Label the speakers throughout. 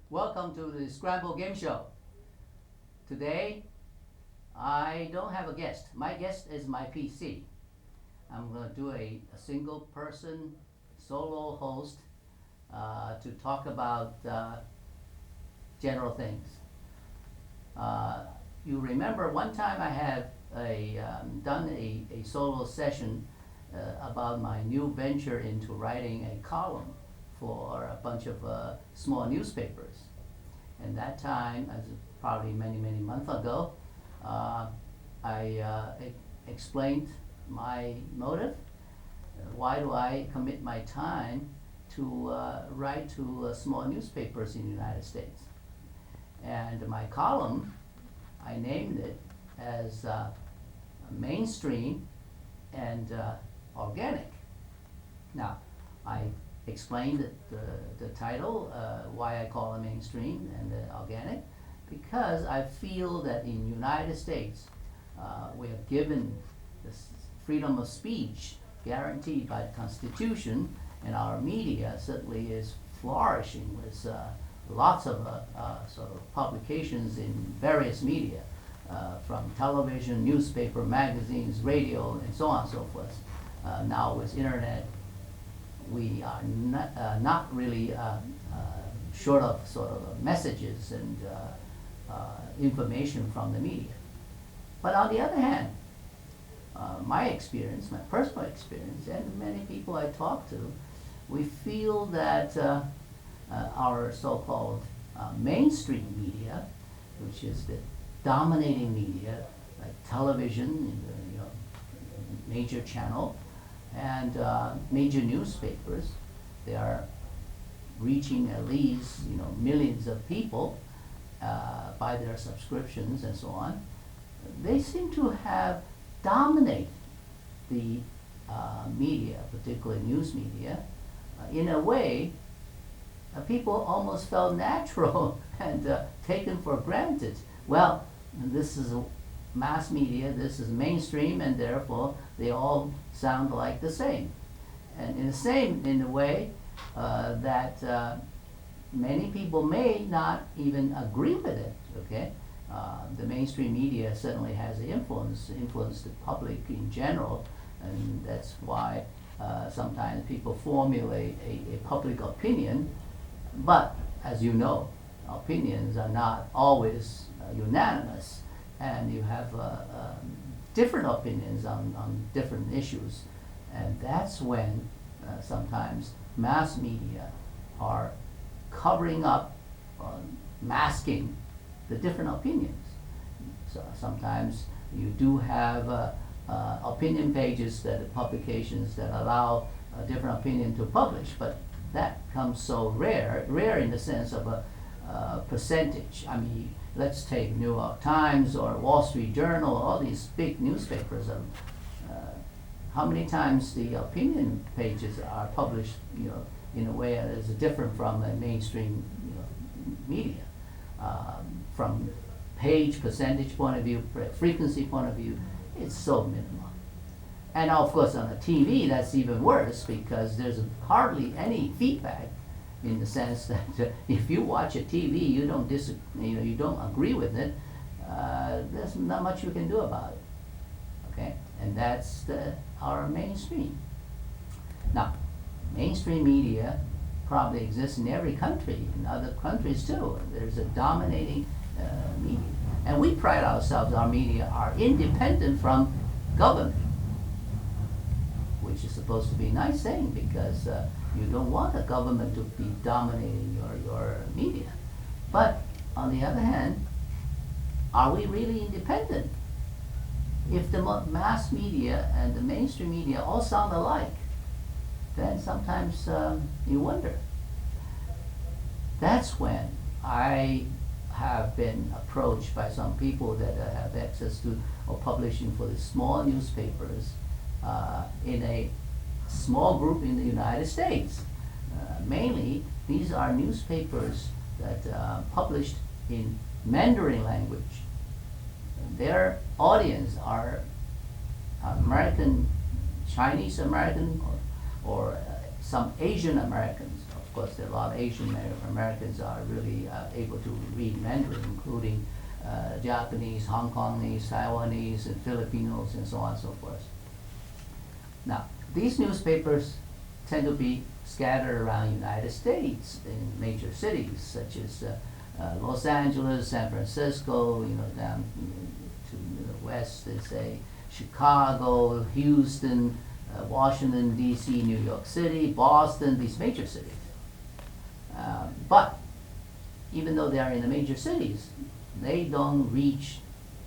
Speaker 1: Welcome to the Scramble Game Show. Today, I don't have a guest. My guest is my PC. I'm going to do a single person solo host to talk about general things. You remember one time I had done a solo session about my new venture into writing a column for a bunch of small newspapers. And that time, as probably many months ago, I explained my motive. Why do I commit my time to write to small newspapers in the United States? And my column, I named it as mainstream and organic. Now, I explained the title, why I call it mainstream and organic, because I feel that in the United States, we are given this freedom of speech guaranteed by the Constitution, and our media certainly is flourishing with lots of sort of publications in various media, from television, newspaper, magazines, radio, and so on and so forth. Now with internet, we are not really short of sort of messages and information from the media. But on the other hand, my experience, my personal experience, and many people I talk to, we feel that our so-called mainstream media, which is the dominating media, like television, major channel, and major newspapers, they are reaching at least millions of people by their subscriptions and so on. They seem to have dominated the media, particularly news media, in a way people almost felt natural and taken for granted. Well, this is mass media, this is mainstream, and therefore they all sound like the same. And in a way that many people may not even agree with it, okay? The mainstream media certainly has influenced the public in general, and that's why sometimes people formulate a public opinion. But as you know, opinions are not always unanimous, and you have different opinions on different issues, and that's when sometimes mass media are covering up, masking the different opinions. So sometimes you do have opinion pages, that publications that allow a different opinion to publish, but that comes so rare in the sense of a percentage. I mean, let's take New York Times or Wall Street Journal, all these big newspapers. How many times the opinion pages are published, in a way that is different from the mainstream, media. From page percentage point of view, frequency point of view, it's so minimal. And of course on the TV, that's even worse, because there's hardly any feedback, in the sense that if you watch a TV, you don't agree with it, there's not much you can do about it. Okay, and that's our mainstream. Now, mainstream media probably exists in every country, in other countries too. There's a dominating media, and we pride ourselves, our media are independent from government, which is supposed to be a nice thing, because you don't want the government to be dominating your media. But on the other hand, are we really independent? If the mass media and the mainstream media all sound alike, then sometimes you wonder. That's when I have been approached by some people that have access to or publishing for the small newspapers in a small group in the United States. Mainly, these are newspapers that published in Mandarin language. Their audience are American Chinese American or some Asian Americans. Of course, there are a lot of Asian Americans are really able to read Mandarin, including Japanese, Hong Kongese, Taiwanese, and Filipinos, and so on and so forth. Now, these newspapers tend to be scattered around the United States in major cities such as Los Angeles, San Francisco, down to the west, they say Chicago, Houston, Washington, D.C., New York City, Boston, these major cities. But even though they are in the major cities, they don't reach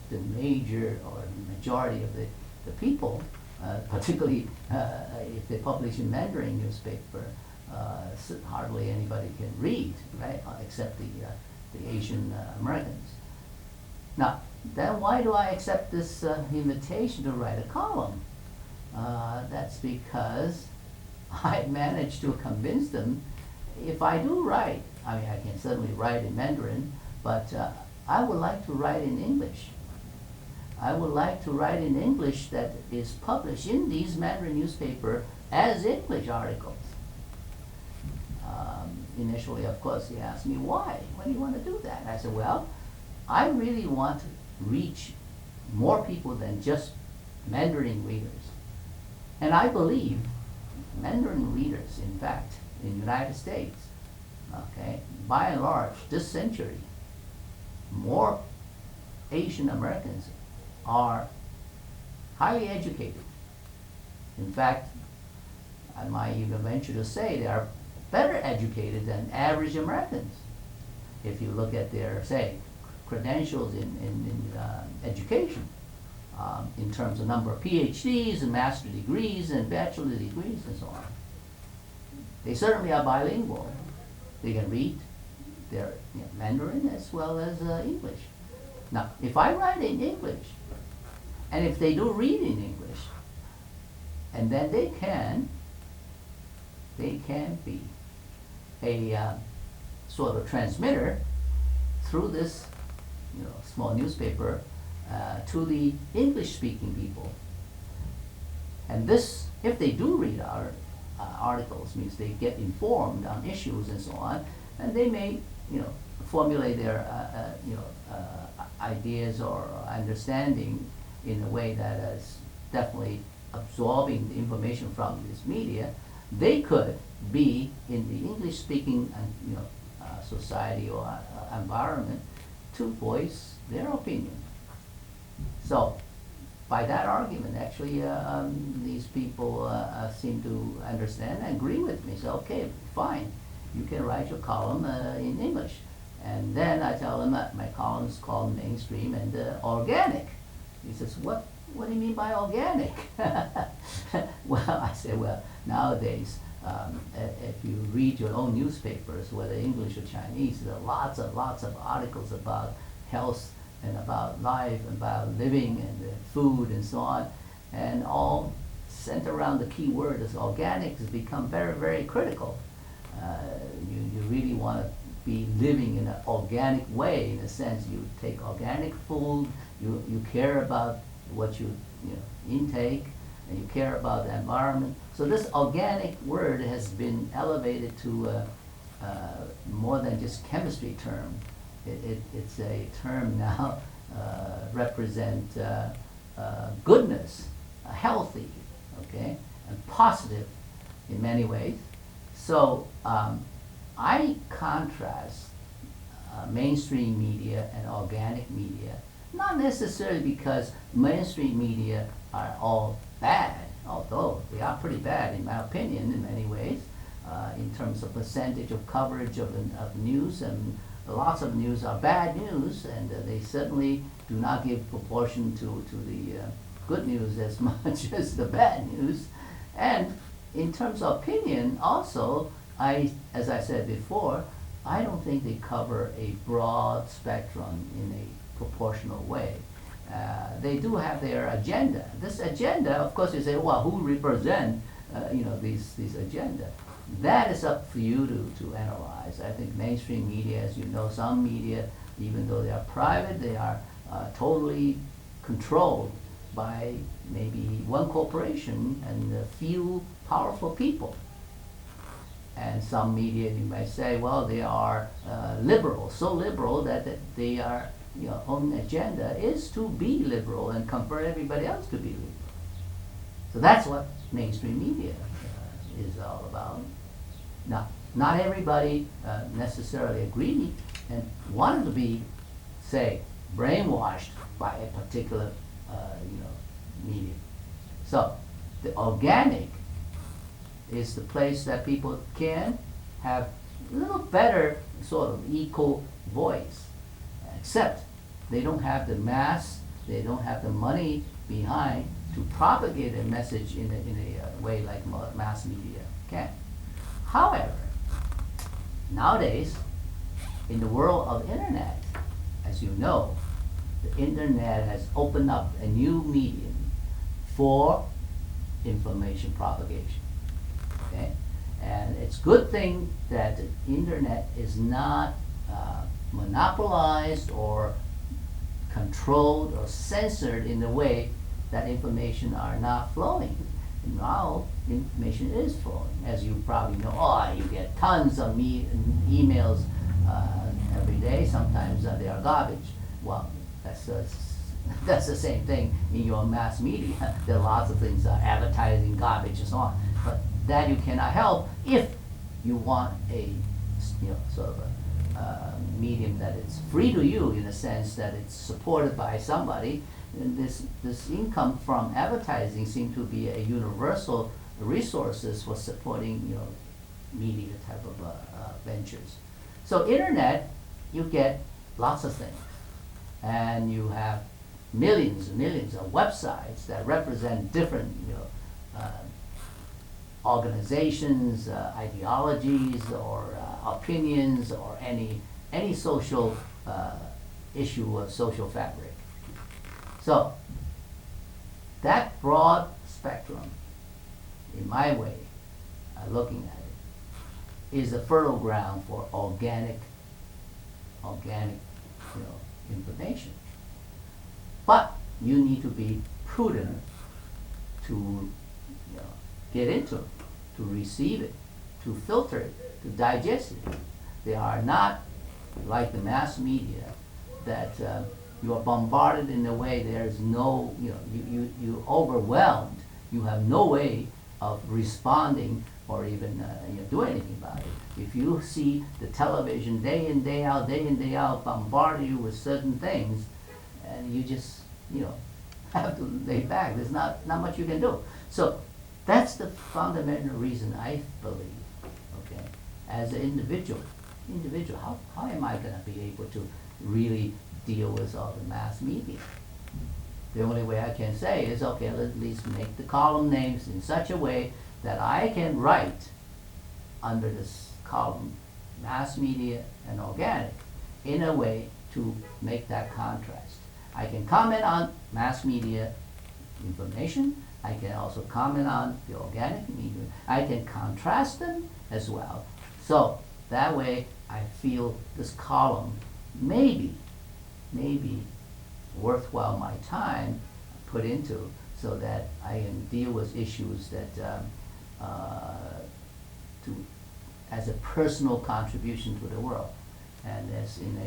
Speaker 1: the major or majority of the people, particularly if they publish in Mandarin newspaper, hardly anybody can read, right, except the Asian Americans. Now, then why do I accept this invitation to write a column? That's because I managed to convince them, if I do write, I mean, I can certainly write in Mandarin, but I would like to write in English. I would like to write in English that is published in these Mandarin newspaper as English articles. Initially, of course, he asked me, why? Why do you want to do that? I said, well, I really want to reach more people than just Mandarin readers. And I believe Mandarin readers, in fact, in the United States, okay, by and large, this century, more Asian Americans are highly educated. In fact, I might even venture to say they are better educated than average Americans. If you look at their, say, credentials in education, in terms of number of PhDs and master's degrees and bachelor's degrees and so on. They certainly are bilingual. They can read their Mandarin as well as English. Now, if I write in English, and if they do read in English, and then they can be a sort of transmitter through this small newspaper to the English-speaking people. And this, if they do read our articles, means they get informed on issues and so on, and they may, formulate their, ideas or understanding in a way that is definitely absorbing the information from this media. They could be in the English-speaking, society or environment to voice their opinion. So, by that argument, actually, these people seem to understand and agree with me. So, okay, fine, you can write your column in English. And then I tell them that my column is called Mainstream and Organic. He says, what do you mean by organic? Well, I say, well, nowadays, if you read your own newspapers, whether English or Chinese, there are lots of articles about health and about life, and about living and food and so on, and all centered around the key word as organic has become very, very critical. You really want to be living in an organic way, in a sense. You take organic food, you care about what you intake, and you care about the environment. So this organic word has been elevated to more than just chemistry term. It's a term now represent goodness, healthy, okay, and positive in many ways. So I contrast mainstream media and organic media, not necessarily because mainstream media are all bad, although they are pretty bad in my opinion in many ways, in terms of percentage of coverage of news, and lots of news are bad news, and they certainly do not give proportion to the good news as much as the bad news. And in terms of opinion also, as I said before, I don't think they cover a broad spectrum in a proportional way. They do have their agenda. This agenda, of course, you say, well, who represent these agenda? That is up for you to analyze. I think mainstream media, as you know, some media, even though they are private, they are totally controlled by maybe one corporation and a few powerful people. And some media, you might say, well, they are liberal, so liberal that they are, own agenda is to be liberal and convert everybody else to be liberal. So that's what mainstream media is all about. Now, not everybody necessarily agreed and wanted to be, say, brainwashed by a particular, medium. So the organic is the place that people can have a little better sort of equal voice, except they don't have the mass, they don't have the money behind to propagate a message in a way like mass media can. However, nowadays, in the world of internet, as you know, the internet has opened up a new medium for information propagation. Okay? And it's a good thing that the internet is not monopolized or controlled or censored in the way that information are not flowing. And now information is flowing. As you probably know, you get tons of emails every day. Sometimes they are garbage. Well, that's the same thing in your mass media. There are lots of things, advertising, garbage, and so on. But that you cannot help if you want a sort of a medium that is free to you in the sense that it's supported by somebody. And this income from advertising seems to be a universal resources for supporting media type of ventures. So internet, you get lots of things, and you have millions and millions of websites that represent different organizations, ideologies, or opinions, or any social issue or social fabric. So that broad spectrum, in my way of looking at it, is a fertile ground for organic information. But you need to be prudent to get into it, to receive it, to filter it, to digest it. They are not like the mass media that you are bombarded in a way there's no, you're overwhelmed. You have no way of responding or even do anything about it. If you see the television day in, day out, bombard you with certain things, and you just, have to lay back. There's not much you can do. So that's the fundamental reason I believe, okay, as an individual, how am I going to be able to really deal with all the mass media? The only way I can say is, okay, let's at least make the column names in such a way that I can write under this column, mass media and organic, in a way to make that contrast. I can comment on mass media information. I can also comment on the organic media. I can contrast them as well. So that way I feel this column may be worthwhile my time put into, so that I can deal with issues that as a personal contribution to the world. And as in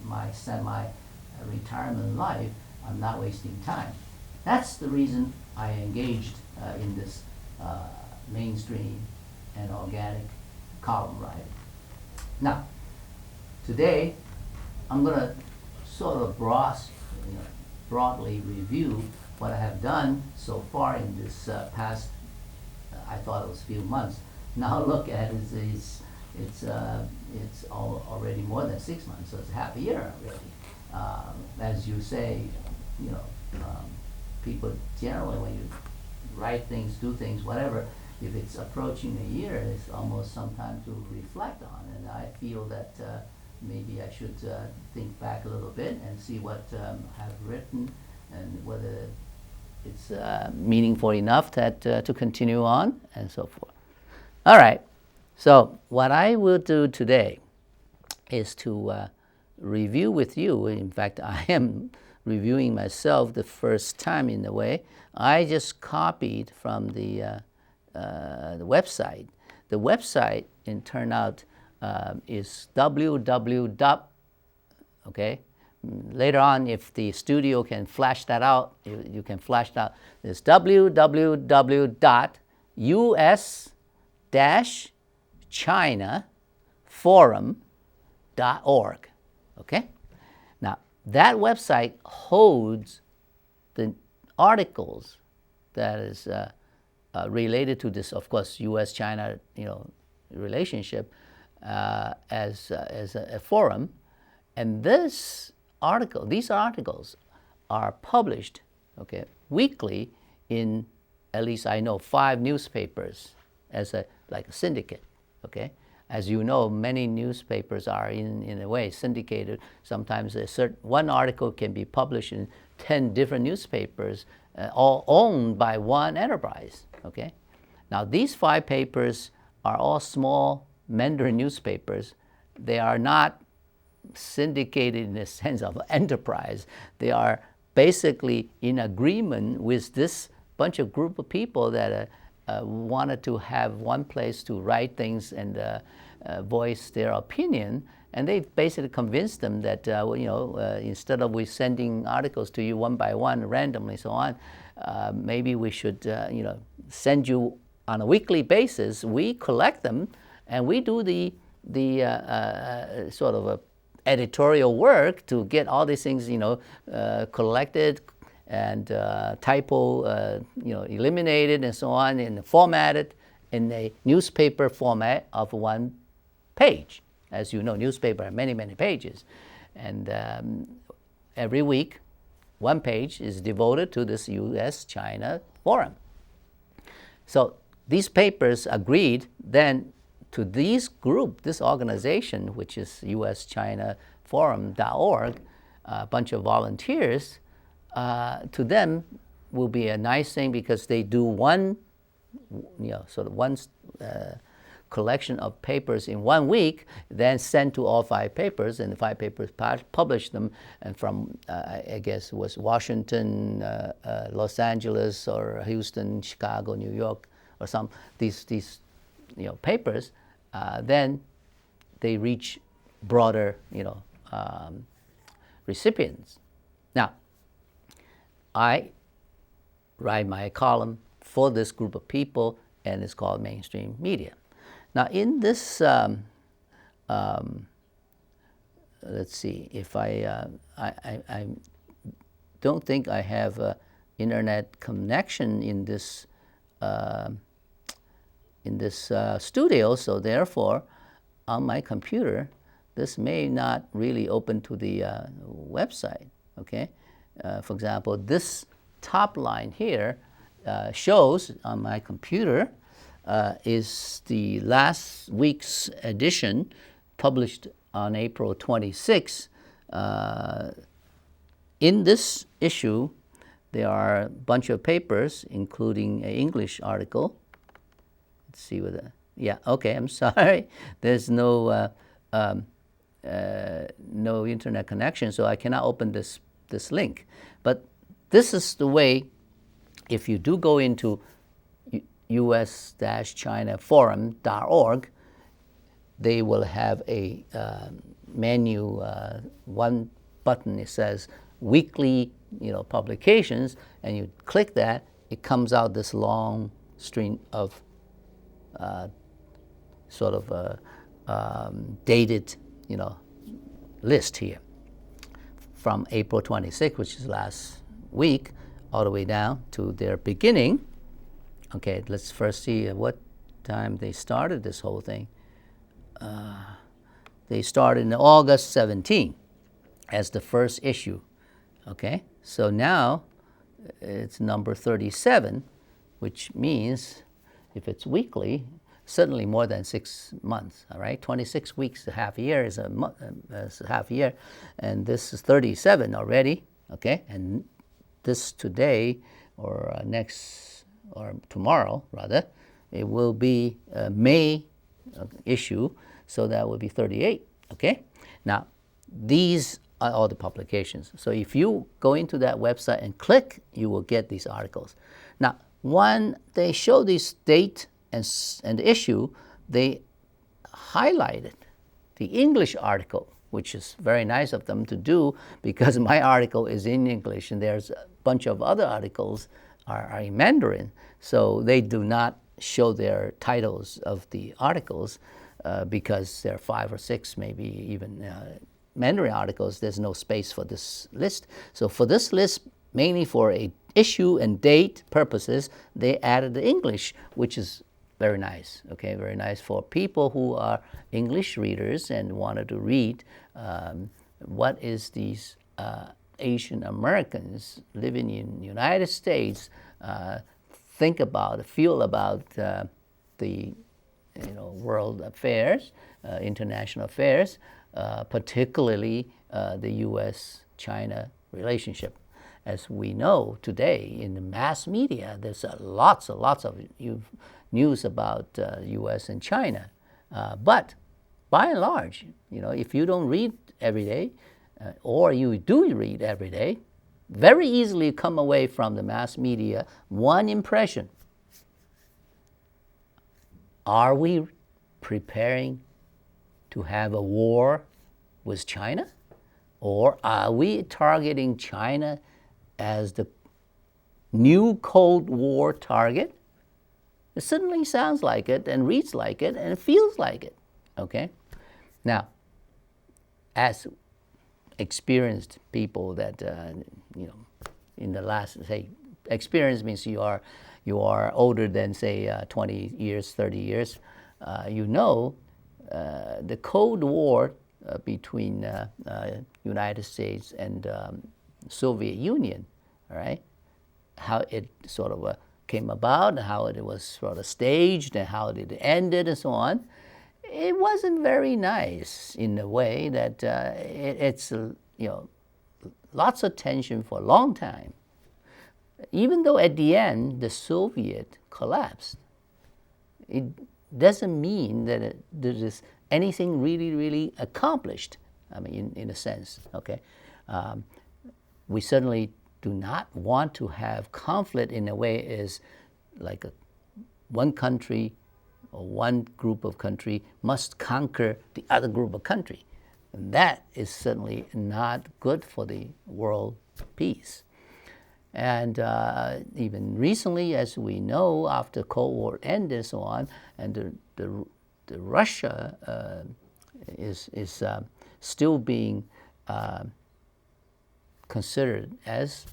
Speaker 1: my semi-retirement life, I'm not wasting time. That's the reason I engaged in this mainstream and organic column writing. Now, today I'm going to sort of broadly review what I have done so far in this past, I thought it was a few months. Now look at it, it's already more than 6 months, so it's half a year already. As you say, people generally, when you write things, do things, whatever, if it's approaching a year, it's almost some time to reflect on. And I feel that maybe I should think back a little bit and see what I've written and whether it's meaningful enough that to continue on and so forth. All right. So what I will do today is to review with you. In fact, I am reviewing myself the first time in a way. I just copied from the website. The website, in turnout, is www. Okay. Later on, if the studio can flash that out, you can flash that out. It's www.us-chinaforum.org. Okay? Now, that website holds the articles that is related to this, of course, U.S.-China, relationship as a forum, and these articles are published, okay, weekly in, at least I know, 5 newspapers as like a syndicate, okay. As you know, many newspapers are in a way syndicated. Sometimes one article can be published in 10 different newspapers, all owned by one enterprise, okay. Now these 5 papers are all small Mandarin newspapers. They are not syndicated in the sense of enterprise. They are basically in agreement with this group of people that wanted to have one place to write things and voice their opinion. And they basically convinced them that instead of we sending articles to you one by one randomly, so on, maybe we should send you on a weekly basis. We collect them and we do the sort of a editorial work to get all these things, collected and typo, eliminated and so on, and formatted in a newspaper format of 1 page. As you know, newspaper have many, many pages, and every week, 1 page is devoted to this U.S.-China forum. So these papers agreed then to this organization, which is US-China-Forum.org, a bunch of volunteers. To them will be a nice thing because they do one collection of papers in 1 week, then send to all 5 papers, and the 5 papers publish them, and from I guess it was Washington, Los Angeles, or Houston, Chicago, New York, or some these papers. Then they reach broader, recipients. Now, I write my column for this group of people, and it's called Mainstream Media. Now, in this, let's see, if I don't think I have an internet connection in this studio, so therefore, on my computer, this may not really open to the website, okay? For example, this top line here shows on my computer is the last week's edition published on April 26. In this issue, there are a bunch of papers, including an English article. Let's see whether, yeah, okay, I'm sorry. There's no no internet connection, so I cannot open this link. But this is the way, if you do go into us-chinaforum.org, they will have a menu, one button, it says weekly publications, and you click that, it comes out this long string of sort of a dated list here from April 26, which is last week, all the way down to their beginning. Okay, let's first see at what time they started this whole thing. They started in August 17 as the first issue. Okay, so now it's number 37, which means if it's weekly, certainly more than 6 months, all right? 26 weeks, a half year is a half year, and this is 37 already, okay? And this today, or next, or tomorrow, rather, it will be a May issue, so that will be 38, okay? Now, these all the publications. So if you go into that website and click, you will get these articles. Now, when they show this date and issue, they highlighted the English article, which is very nice of them to do because my article is in English and there's a bunch of other articles are in Mandarin. So they do not show their titles of the articles because there are 5 or 6, maybe even Mandarin articles. There's no space for this list. So for this list, mainly for a issue and date purposes, they added the English, which is very nice, okay, very nice for people who are English readers and wanted to read what is these Asian Americans living in the United States think about, feel about the world affairs, international affairs, particularly the U.S.-China relationship. As we know today in the mass media, there's lots and lots of news about U.S. and China. But by and large, if you don't read every day, or you do read every day, very easily come away from the mass media one impression. Are we preparing to have a war with China? Or are we targeting China as the new Cold War target? It certainly sounds like it and reads like it and it feels like it, okay? Now, as experienced people that, in the last, say, experience means you are older than, say, 20 years, 30 years, the Cold War between United States and Soviet Union, all right, how it sort of came about, how it was sort of staged, and how it ended, and so on. It wasn't very nice in a way that it's lots of tension for a long time. Even though at the end the Soviet collapsed, it doesn't mean that there is anything really, really accomplished. I mean, in a sense, okay. We certainly do not want to have conflict in a way is like one country or one group of country must conquer the other group of country. And that is certainly not good for the world peace. And even recently, as we know, after Cold War ended and so on, and the Russia is still being considered as,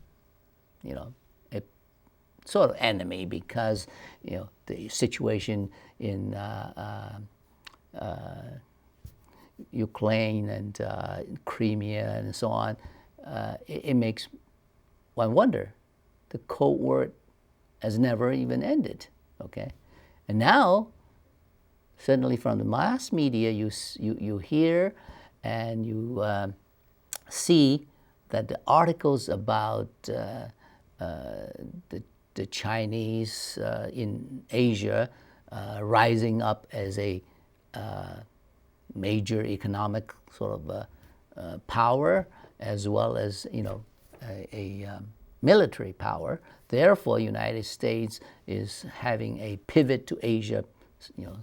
Speaker 1: a sort of enemy because, the situation in Ukraine and Crimea and so on, it makes one wonder. The Cold War has never even ended, okay? And now, certainly from the mass media, you hear and you see that the articles about the Chinese in Asia rising up as a major economic sort of power, as well as a military power. Therefore, United States is having a pivot to Asia,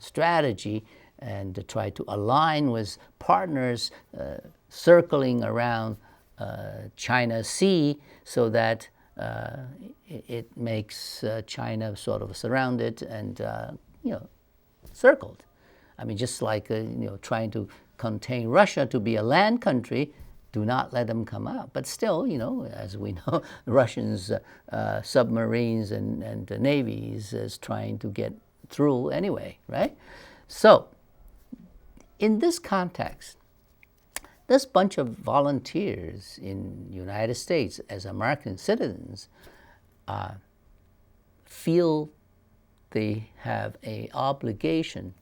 Speaker 1: strategy, and to try to align with partners circling around China Sea, so that it makes China sort of surrounded and circled. I mean, just like trying to contain Russia to be a land country, do not let them come out. But still, as we know, the Russians' submarines and the navies is trying to get through anyway, right? So, in this context, this bunch of volunteers in the United States as American citizens feel they have an obligation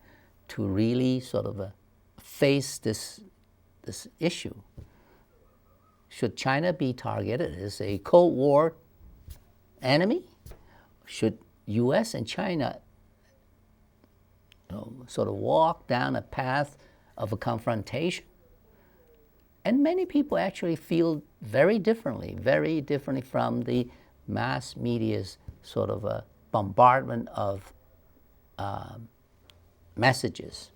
Speaker 1: to really sort of face this issue. Should China be targeted as a Cold War enemy? Should U.S. and China sort of walk down a path of a confrontation? And many people actually feel very differently from the mass media's sort of a bombardment of messages.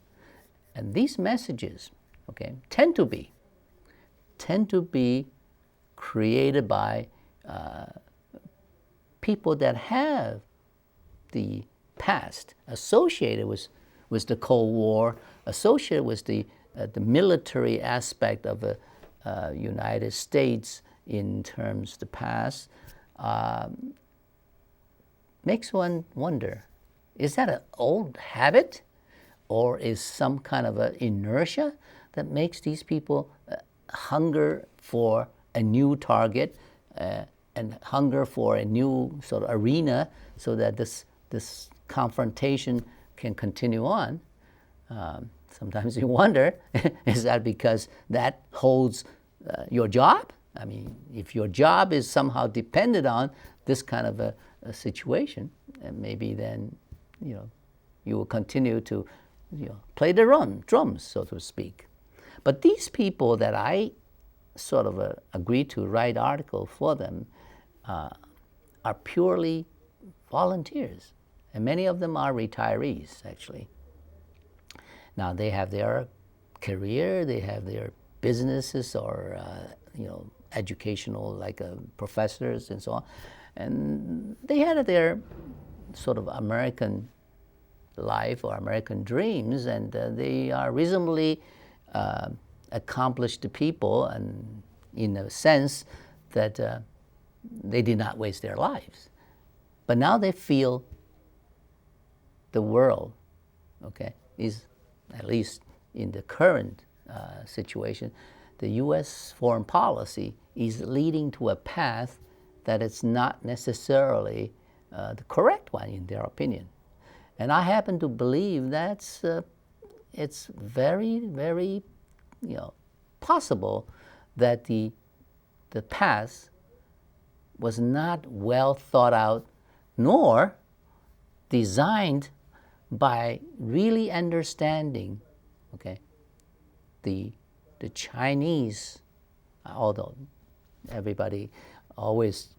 Speaker 1: And these messages, okay, tend to be created by people that have the past associated with the Cold War, associated with the military aspect of the United States in terms of the past, makes one wonder, is that an old habit, or is some kind of an inertia that makes these people hunger for a new target and hunger for a new sort of arena so that this confrontation can continue on? Sometimes you wonder, is that because that holds your job? I mean, if your job is somehow dependent on this kind of a situation, maybe then, you will continue to, play the drums, so to speak. But these people that I sort of agreed to write article for them are purely volunteers, and many of them are retirees, actually. Now, they have their career, they have their businesses or, educational, like professors and so on. And they had their sort of American life or American dreams, and they are reasonably accomplished people, and in a sense that they did not waste their lives. But now they feel the world, okay, is, at least in the current situation, the U.S. foreign policy is leading to a path that it's not necessarily the correct one in their opinion. And I happen to believe that's it's very, very, possible that the path was not well thought out, nor designed by really understanding, okay, the Chinese, although everybody always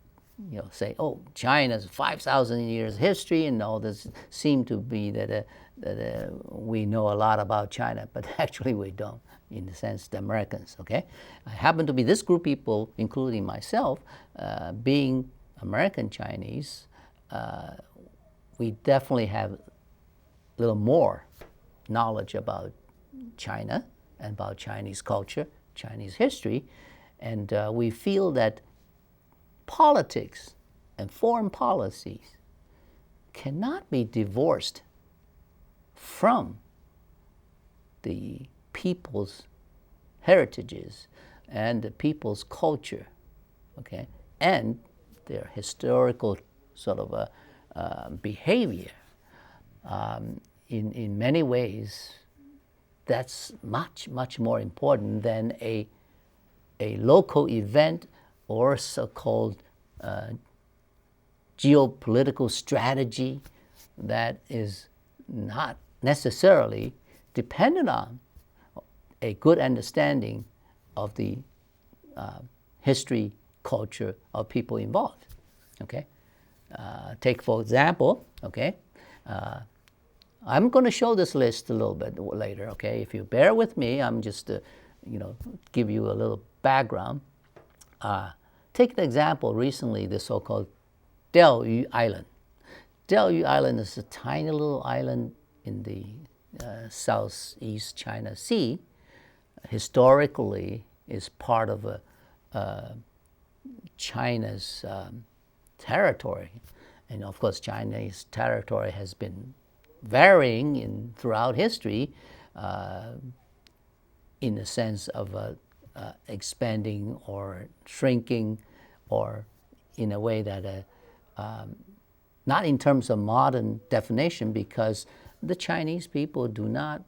Speaker 1: say, oh, China's 5,000 years history, and all this seem to be that we know a lot about China, but actually we don't, in the sense the Americans, okay? I happen to be this group of people, including myself, being American Chinese, we definitely have a little more knowledge about China and about Chinese culture, Chinese history, and we feel that politics and foreign policies cannot be divorced from the people's heritages and the people's culture, okay, and their historical sort of behavior. In many ways, that's much, much more important than a local event or so-called geopolitical strategy that is not necessarily dependent on a good understanding of the history, culture of people involved. Okay, take for example. Okay, I'm going to show this list a little bit later. Okay, if you bear with me, I'm just give you a little background. Take an example recently, the so-called Diaoyu Island. Diaoyu Island is a tiny little island in the southeast China Sea. Historically, is part of China's territory. And of course, Chinese territory has been varying throughout history in the sense of expanding or shrinking, or in a way that not in terms of modern definition, because the Chinese people do not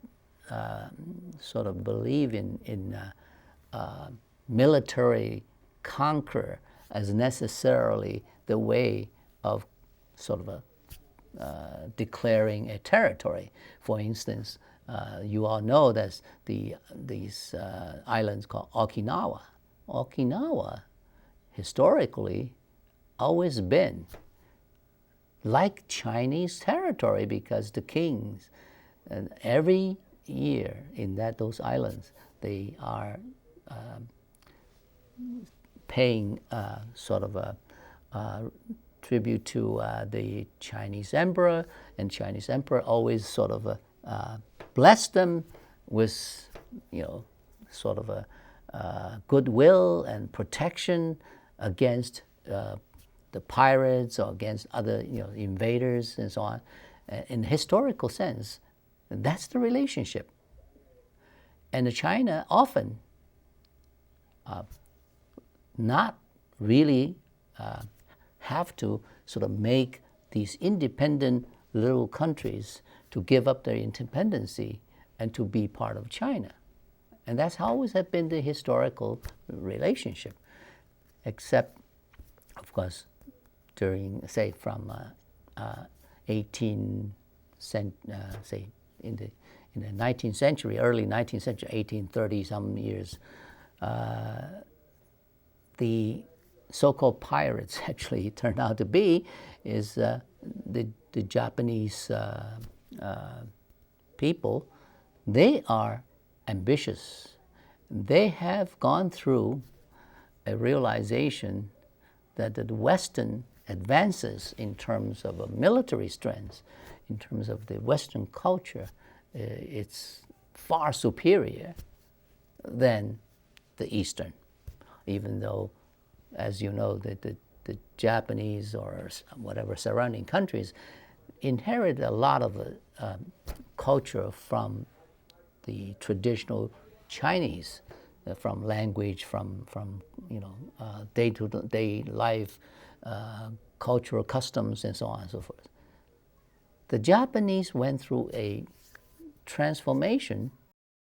Speaker 1: sort of believe in military conquer as necessarily the way of sort of declaring a territory. For instance, You all know that these islands called Okinawa. Okinawa, historically, always been like Chinese territory because the kings, and every year in those islands, they are paying sort of a tribute to the Chinese emperor, and Chinese emperor always sort of blessed them with, sort of a goodwill and protection against the pirates or against other, invaders and so on. In historical sense, that's the relationship. And China often not really have to sort of make these independent little countries to give up their independency and to be part of China. And that's always have been the historical relationship, except, of course, during, say, from say in the 19th century, early 19th century, 1830 some years, the so-called pirates actually turned out to be is the Japanese people. They are ambitious. They have gone through a realization that the Western advances in terms of military strength, in terms of the Western culture, it's far superior than the Eastern, even though, as you know, the Japanese or whatever surrounding countries inherit a lot of culture from the traditional Chinese, from language, from day-to-day life, cultural customs, and so on and so forth. The Japanese went through a transformation